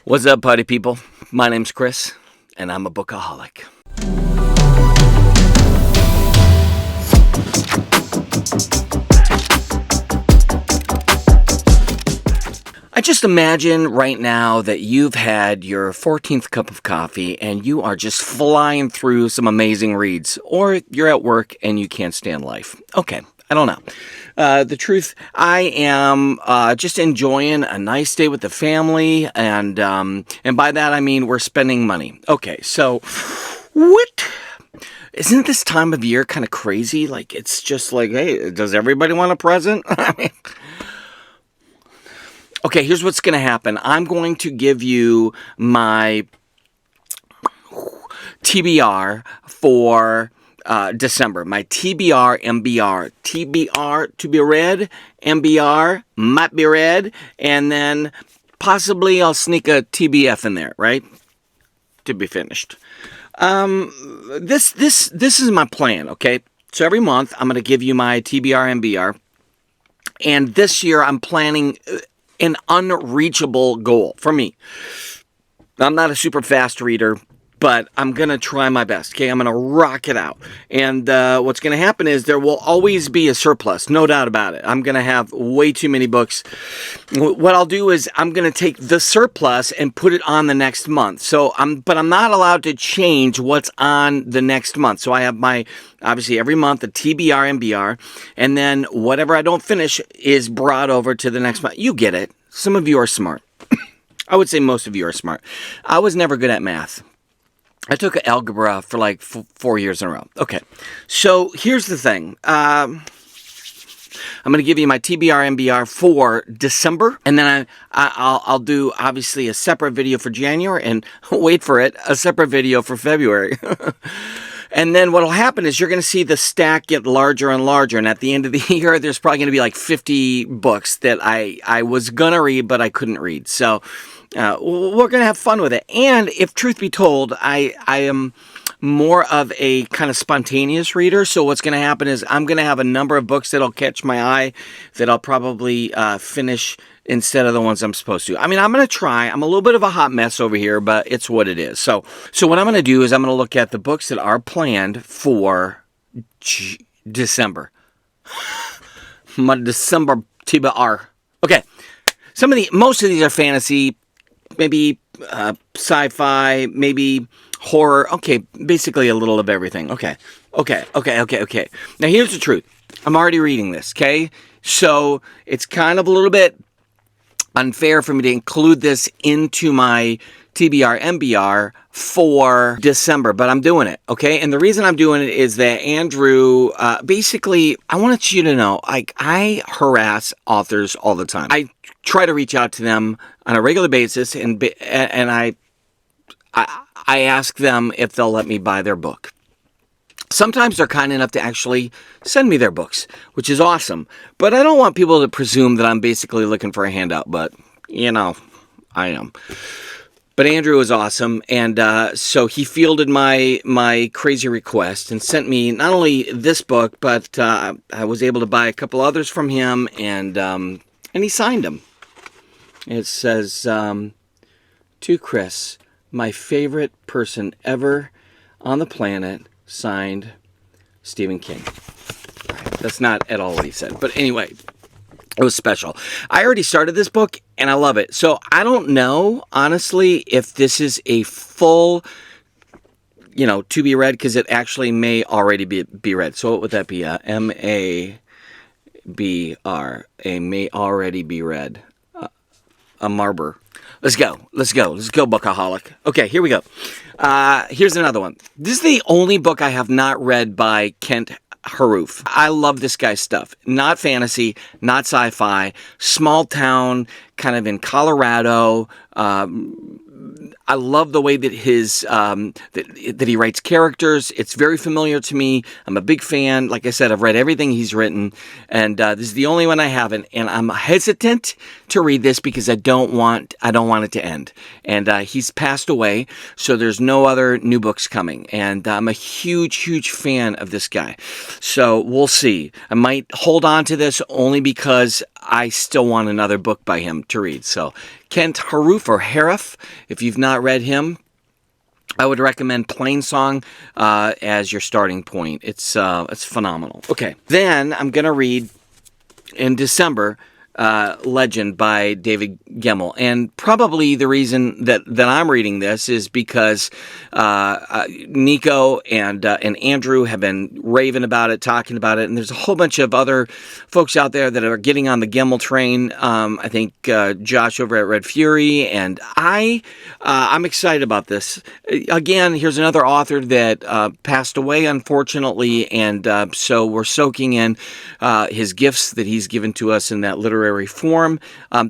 What's up, party people? My name's Chris, and I'm a bookaholic. I just imagine right now that you've had your 14th cup of coffee and you are just flying through some amazing reads, or you're at work and you can't stand life. Okay, I don't know. The truth, I am just enjoying a nice day with the family, and by that I mean we're spending money. Okay, so what? Isn't this time of year kind of crazy? Like, it's just like, hey, does everybody want a present? Okay, here's what's going to happen. I'm going to give you my TBR for December. My TBR, MBR. TBR, to be read. MBR, might be read. And then possibly I'll sneak a TBF in there, right? To be finished. This is my plan, okay? So every month I'm going to give you my TBR, MBR. And this year I'm planning an unreachable goal for me. I'm not a super fast reader, but I'm going to try my best, okay? I'm going to rock it out. And what's going to happen is there will always be a surplus, no doubt about it. I'm going to have way too many books. What I'll do is I'm going to take the surplus and put it on the next month. But I'm not allowed to change what's on the next month. So I have obviously every month, the TBR, MBR, and then whatever I don't finish is brought over to the next month. You get it. Some of you are smart. I would say most of you are smart. I was never good at math. I took algebra for like 4 years in a row. Okay, so here's the thing. I'm going to give you my TBR, MBR for December, and then I'll do, obviously, a separate video for January, and wait for it, a separate video for February. And then what'll happen is you're going to see the stack get larger and larger, and at the end of the year, there's probably going to be like 50 books that I was going to read, but I couldn't read. So we're going to have fun with it. And if truth be told, I am more of a kind of spontaneous reader. So what's going to happen is I'm going to have a number of books that'll catch my eye that I'll probably finish instead of the ones I'm supposed to. I mean, I'm going to try. I'm a little bit of a hot mess over here, but it's what it is. So what I'm going to do is I'm going to look at the books that are planned for December. My December TBR. Okay. Most of these are fantasy, maybe sci-fi, maybe horror. Okay, basically a little of everything. Okay. Now here's the truth. I'm already reading this, okay? So it's kind of a little bit unfair for me to include this into my TBR, MBR for December, but I'm doing it, okay? And the reason I'm doing it is that Andrew, basically, I want you to know, like, I harass authors all the time. I try to reach out to them on a regular basis, and I ask them if they'll let me buy their book. Sometimes they're kind enough to actually send me their books, which is awesome. But I don't want people to presume that I'm basically looking for a handout, but, you know, I am. But Andrew is awesome, and so he fielded my crazy request and sent me not only this book, but I was able to buy a couple others from him, and he signed them. It says, to Chris, my favorite person ever on the planet, signed Stephen King. That's not at all what he said. But anyway, it was special. I already started this book, and I love it. So I don't know, honestly, if this is a full, to be read, because it actually may already be read. So what would that be? MABR. A may already be read. A Marber. Let's go, bookaholic. Okay, here we go. Here's another one. This is the only book I have not read by Kent Haruf. I love this guy's stuff. Not fantasy, not sci-fi, small town, kind of in Colorado. I love the way that that he writes characters. It's very familiar to me. I'm a big fan. Like I said, I've read everything he's written, and this is the only one I haven't. And I'm hesitant to read this because I don't want it to end. And he's passed away, so there's no other new books coming. And I'm a huge fan of this guy. So we'll see. I might hold on to this only because I still want another book by him to read. So Kent Haruf or Harif, if you've not read him, I would recommend Plainsong as your starting point. It's phenomenal. Okay, then I'm going to read in December Legend by David Gemmell. And probably the reason that I'm reading this is because Nico and Andrew have been raving about it, talking about it, and there's a whole bunch of other folks out there that are getting on the Gemmell train. I think Josh over at Red Fury, and I'm excited about this. Again, here's another author that passed away, unfortunately, and so we're soaking in his gifts that he's given to us in that literary form.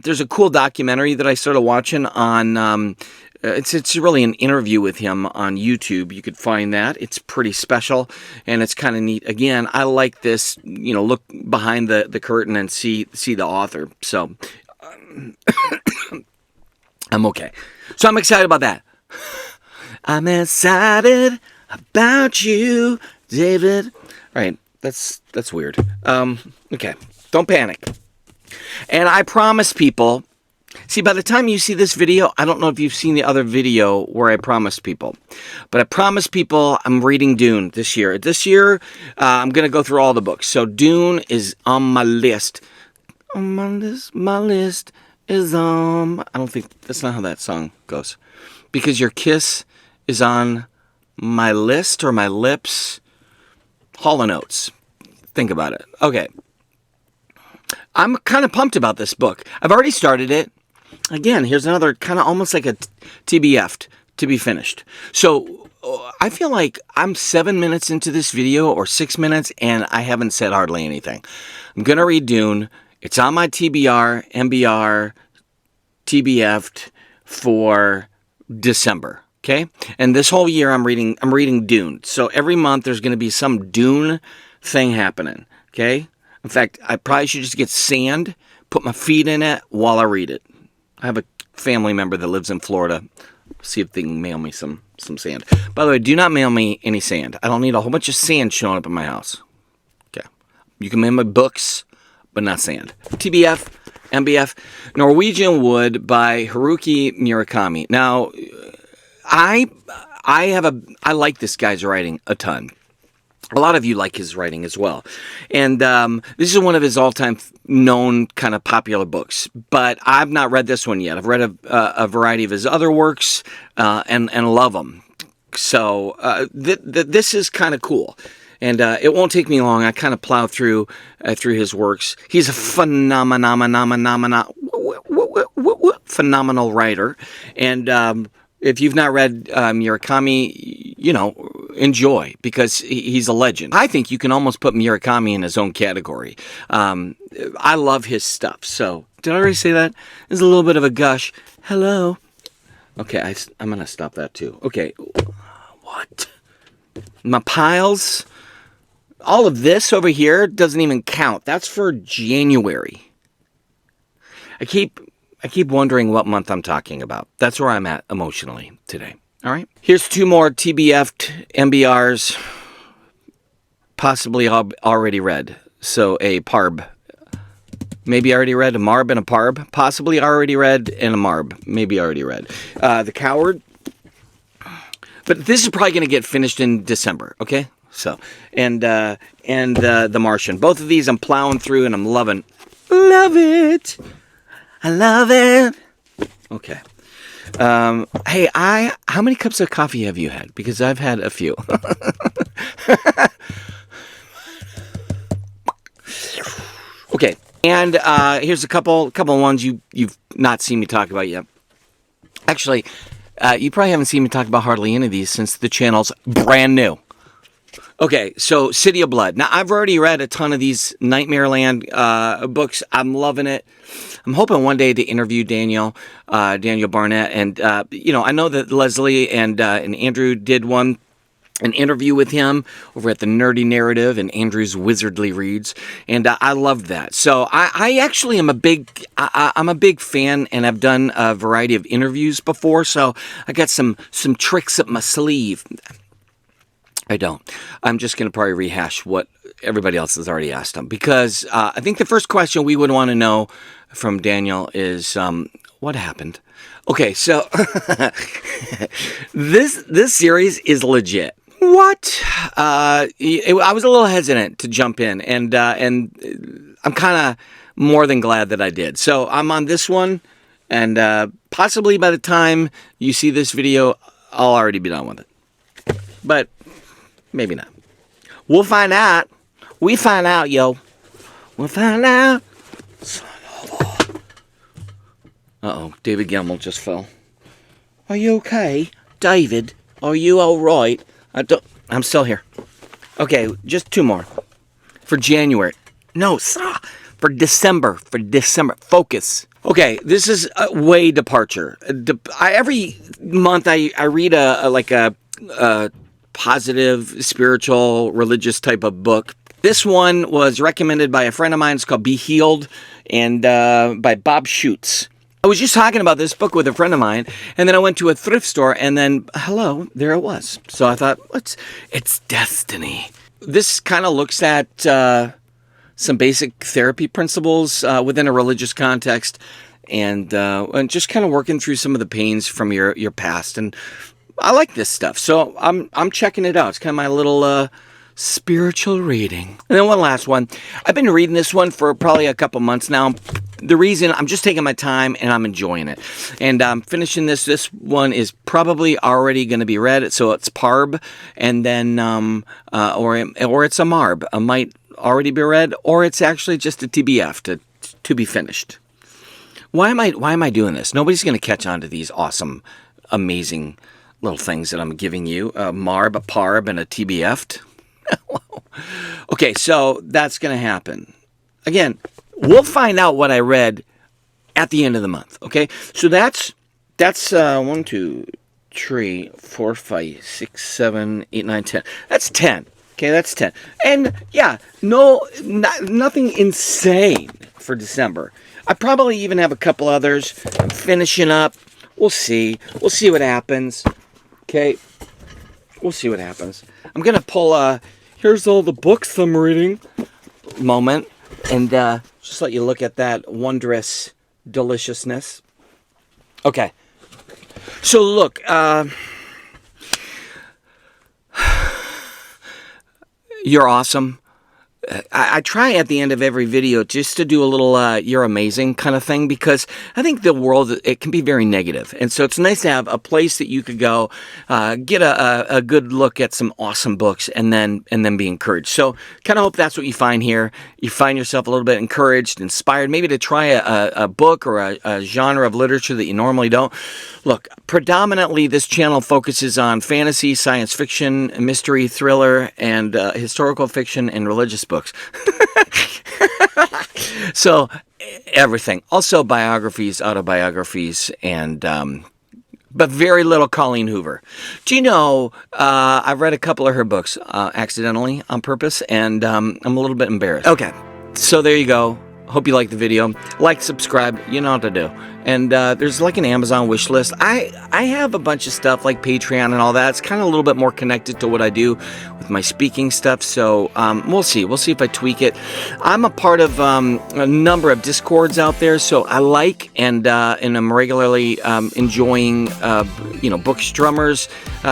There's a cool documentary that I started watching on, it's really an interview with him on YouTube. You could find that. It's pretty special, and it's kind of neat. Again, I like this, look behind the curtain and see the author. So, I'm okay. So I'm excited about that. I'm excited about you, David. All right, that's weird. Okay, don't panic. And I promise people, see, by the time you see this video, I don't know if you've seen the other video where I promised people, but I promised people I'm reading Dune this year. This year, I'm going to go through all the books. So Dune is on my list. On my list is on... I don't think... That's not how that song goes. Because your kiss is on my list or my lips. Hall & Oates. Think about it. Okay. I'm kind of pumped about this book. I've already started it. Again, here's another kind of almost like a TBF, to be finished. So I feel like I'm 7 minutes into this video or 6 minutes and I haven't said hardly anything. I'm going to read Dune. It's on my TBR, MBR, TBF for December. Okay? And this whole year I'm reading Dune. So every month there's going to be some Dune thing happening. Okay? In fact, I probably should just get sand, put my feet in it while I read it. I have a family member that lives in Florida. See if they can mail me some sand. By the way, do not mail me any sand. I don't need a whole bunch of sand showing up in my house. Okay. You can mail me books, but not sand. TBF, MBF, Norwegian Wood by Haruki Murakami. Now, I like this guy's writing a ton. A lot of you like his writing as well. And this is one of his all-time known kind of popular books. But I've not read this one yet. I've read a variety of his other works and love them. So this is kind of cool. And it won't take me long. I kind of plow through his works. He's a phenomenal writer. And if you've not read Murakami, enjoy, because he's a legend. I think you can almost put Murakami in his own category. I love his stuff. So, did I already say that? There's a little bit of a gush. Hello. Okay, I'm going to stop that too. Okay. What? My piles. All of this over here doesn't even count. That's for January. I keep wondering what month I'm talking about. That's where I'm at emotionally today. All right. Here's two more TBF MBRs, possibly already read. So a PARB. Maybe already read a MARB and a PARB. Possibly already read and a MARB. Maybe already read. The Coward. But this is probably going to get finished in December. Okay. So, and The Martian. Both of these I'm plowing through and I'm loving. Love it. I love it. Okay. Hey, how many cups of coffee have you had? Because I've had a few. Okay, and here's a couple ones you've not seen me talk about yet. Actually, you probably haven't seen me talk about hardly any of these since the channel's brand new. Okay, so City of Blood. Now, I've already read a ton of these Nightmare Land books. I'm loving it. I'm hoping one day to interview Daniel Barnett. And, I know that Leslie and Andrew did an interview with him over at the Nerdy Narrative and Andrew's Wizardly Reads. And I loved that. So I actually am I'm a big fan, and I've done a variety of interviews before. So I got some tricks up my sleeve. I don't. I'm just going to probably rehash what everybody else has already asked them. Because I think the first question we would want to know from Daniel is, what happened? Okay, so this series is legit. What? I was a little hesitant to jump in, and I'm kind of more than glad that I did. So I'm on this one, and possibly by the time you see this video, I'll already be done with it. But maybe not. We'll find out. We find out, yo. We'll find out. Uh-oh, David Gemmell just fell. Are you okay? David, are you all right? I'm still here. Okay, just 2 more. For January. No, for December. For December. Focus. Okay, this is a way departure. Every month I read a positive, spiritual, religious type of book. This one was recommended by a friend of mine. It's called Be Healed, and by Bob Schutz. I was just talking about this book with a friend of mine, and then I went to a thrift store, and then, hello, there it was. So I thought, it's destiny. This kind of looks at some basic therapy principles within a religious context, and just kind of working through some of the pains from your past. And I like this stuff, so I'm checking it out. It's kind of my little spiritual reading. And then one last one. I've been reading this one for probably a couple months now. The reason, I'm just taking my time and I'm enjoying it. And I'm finishing this. This one is probably already going to be read. So it's PARB, and then, or it's a MARB. It might already be read, or it's actually just a TBF to be finished. Why am I doing this? Nobody's going to catch on to these awesome, amazing little things that I'm giving you. A MARB, a PARB, and a TBF. Okay, so that's going to happen. Again, we'll find out what I read at the end of the month. Okay, so that's 1, 2, 3, 4, 5, 6, 7, 8, 9, 10. That's 10. Okay, that's 10. And yeah, nothing insane for December. I probably even have a couple others. I'm finishing up. We'll see. We'll see what happens. Okay, we'll see what happens. I'm gonna pull here's all the books I'm reading moment, and just let you look at that wondrous deliciousness. Okay, so look, you're awesome. I try at the end of every video just to do a little you're amazing kind of thing, because I think the world, it can be very negative. And so it's nice to have a place that you could go, get a good look at some awesome books, and then be encouraged. So kind of hope that's what you find here. You find yourself a little bit encouraged, inspired, maybe to try a book or a genre of literature that you normally don't. Look, predominantly this channel focuses on fantasy, science fiction, mystery, thriller, and historical fiction and religious books. So everything. Also biographies, autobiographies, and but very little Colleen Hoover. Do you know, I've read a couple of her books accidentally, on purpose, and I'm a little bit embarrassed. Okay, so there you go. Hope you liked the video. Like, subscribe, you know what to do. And there's like an Amazon wish list. I have a bunch of stuff like Patreon and all that. It's kind of a little bit more connected to what I do with my speaking stuff. So we'll see. We'll see if I tweak it. I'm a part of a number of Discords out there. So I like and I'm regularly enjoying, Books Drummers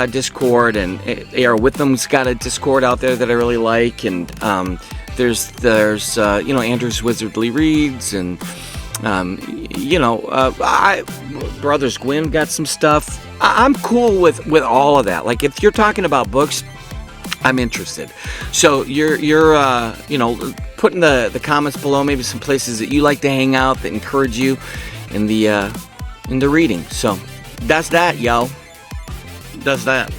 Discord, and A.R. Witham's got a Discord out there that I really like. And there's Andrew's Wizardly Reads, and Brothers Gwyn got some stuff. I'm cool with all of that. Like, if you're talking about books, I'm interested. So you're put in the comments below maybe some places that you like to hang out that encourage you in the reading. So that's that, yo. That's that.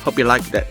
Hope you liked that.